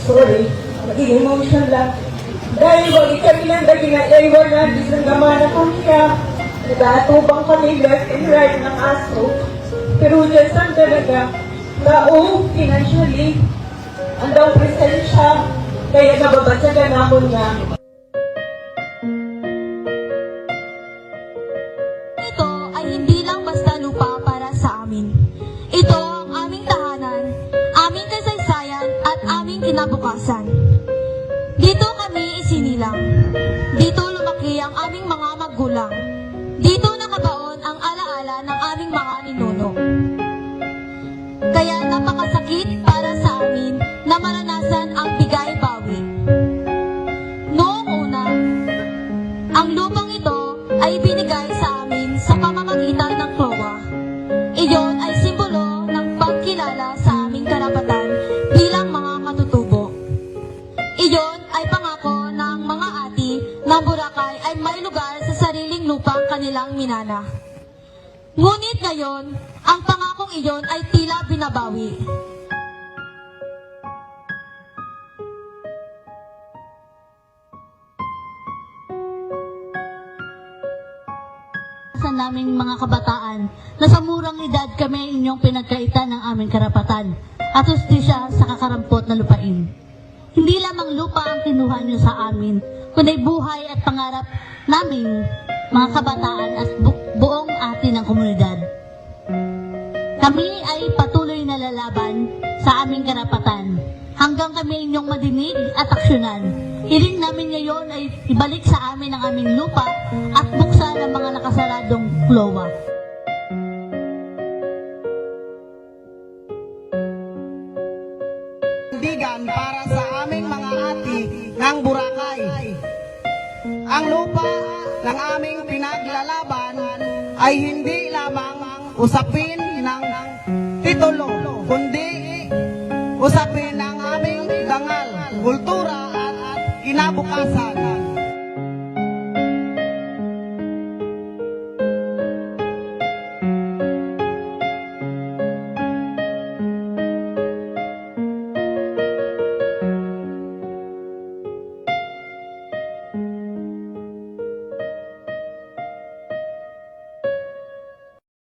sorry, maging emotional lang. Dahil wag kami lang na ginaiwan natin sa gamana ko niya. Nag-aatubang kami left and right ng aso. Pero dyan saan talaga, tao, financially, ang daw presensya, kaya nababatsagan ako niya. Ito ay hindi lang basta lupa para sa amin. Ito ang aming tahanan, aming kasaysayan at aming kinabukasan. Dito kami isinilang. Dito lumaki ang aming mga magulang. Dito nakabaon ang alaala ng aming mga ninuno. Kaya napakasakit para sa amin na maranasan ang bigay-bawi. Noong una, ang lupang ito ay binigay sa amin sa pamamagitan ng CLOA. Iyon ay simbolo ng pagkilala sa aming karapatan bilang mga katutubo. Iyon ay pangako ng mga ati ng Boracay ay may lugar sa sariling lupang kanilang minana. Ngunit ngayon, ang pangakong iyon ay tila binabawi. Sa naming mga kabataan, na sa murang edad kami inyong pinagkaitan ng aming karapatan at hustisya sa kakarampot na lupain. Hindi lamang lupa ang kinuha niyo sa amin, kundi buhay at pangarap naming mga kabataan at buong atin ng komunidad. Kami ay patuloy na lalaban sa aming karapatan hanggang kami inyong madinig at aksyonan. Hiling namin ngayon ay ibalik sa amin ang aming lupa at buksan ang mga nakasaradong CLOA. Digan para sa aming mga ati ng Boracay. Ang lupa ng aming pinaglalaban ay hindi lamang usapin ng titulo, kundi usapin ng aming dangal, kultura at kinabukasan.